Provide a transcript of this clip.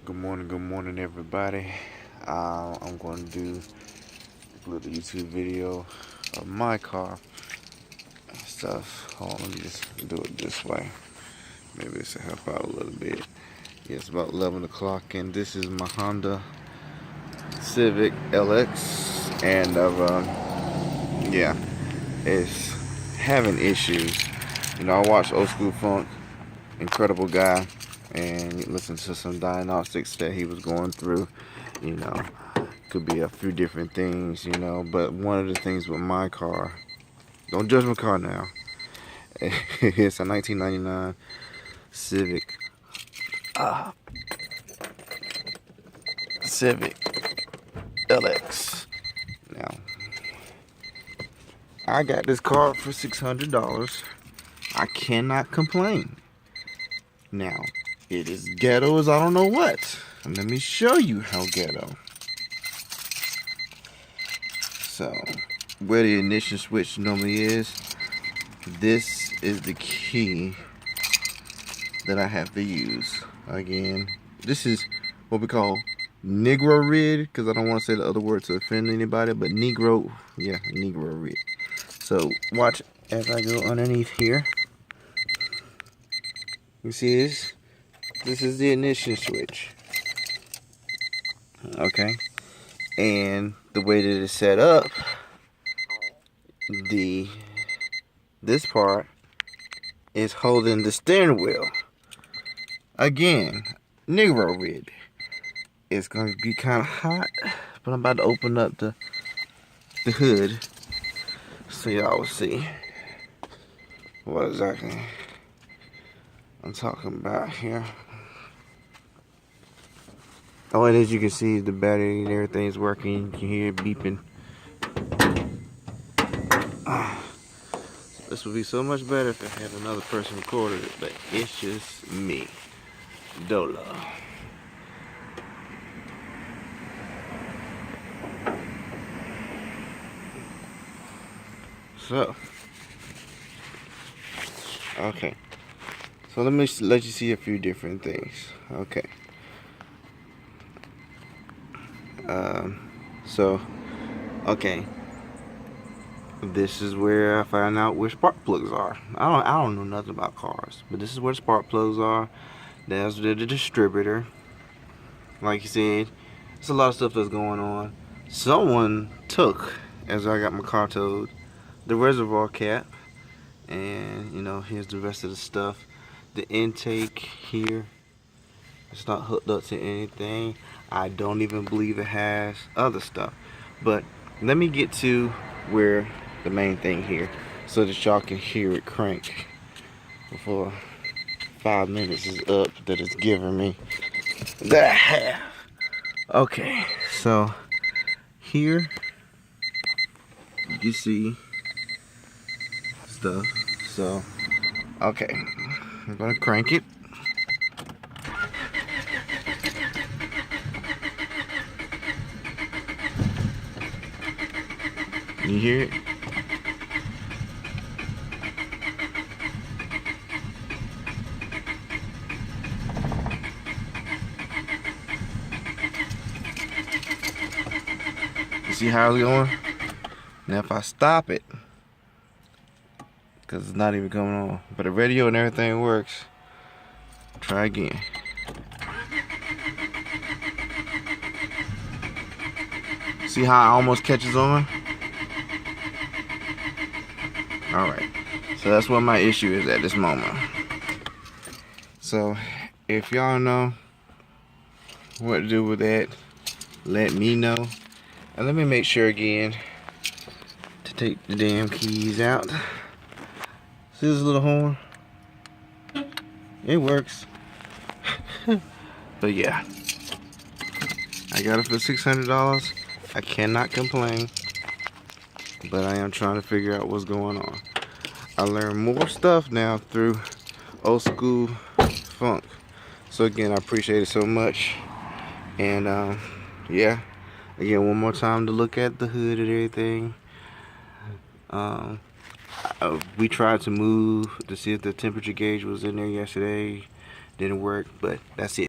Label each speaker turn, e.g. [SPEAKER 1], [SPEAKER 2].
[SPEAKER 1] Good morning, everybody. I'm going to do a little YouTube video of my car and stuff. Hold on, let me just do it this way. Maybe this will help out a little bit. Yeah, it's about 11 o'clock, and this is my Honda Civic LX, and yeah, it's having issues. You know, I watch Old School Funk, incredible guy, and listen to some diagnostics that he was going through. You know, could be a few different things, you know, but one of the things with my car, don't judge my car now, it's a 1999 Civic. Civic LX. Now, I got this car for $600. I cannot complain. Now, it is ghetto as I don't know what. And let me show you how ghetto. So, where the ignition switch normally is, this is the key that I have to use. Again, this is what we call Negro rid, because I don't want to say the other word to offend anybody, but Negro rid. So, watch as I go underneath here. You see this? This is the ignition switch. Okay. And the way that it's set up, this part is holding the steering wheel. Again, Negro rid. It's gonna be kind of hot, but I'm about to open up the hood so y'all will see what exactly I'm talking about here. Oh, and as you can see, the battery and everything's working. You can hear it beeping. This would be so much better if I had another person recorded it, but it's just me, Dola. So, okay. So let me let you see a few different things. Okay. Okay. This is where I find out where spark plugs are. I don't know nothing about cars, but this is where the spark plugs are. There's the distributor. Like you said, there's a lot of stuff that's going on. Someone took, as I got my car towed, the reservoir cap, and you know, here's the rest of the stuff. The intake here, it's not hooked up to anything. I don't even believe it has other stuff. But let me get to where the main thing here, so that y'all can hear it crank before 5 minutes is up that it's giving me that I have. Okay, so here you see stuff. So okay, I'm gonna crank it. You hear it? You see how it's going? Now if I stop it, because it's not even coming on, but the radio and everything works, try again. See how it almost catches on? Alright, so that's what my issue is at this moment. So if y'all know what to do with that, let me know. And let me make sure again to take the damn keys out. See this little horn? It works. But yeah, I got it for $600. I cannot complain, but I am trying to figure out what's going on. I learned more stuff now through Old School Funk. So again, I appreciate it so much. And yeah, again, one more time to look at the hood and everything. We tried to move to see if the temperature gauge was in there yesterday. Didn't work, but that's it.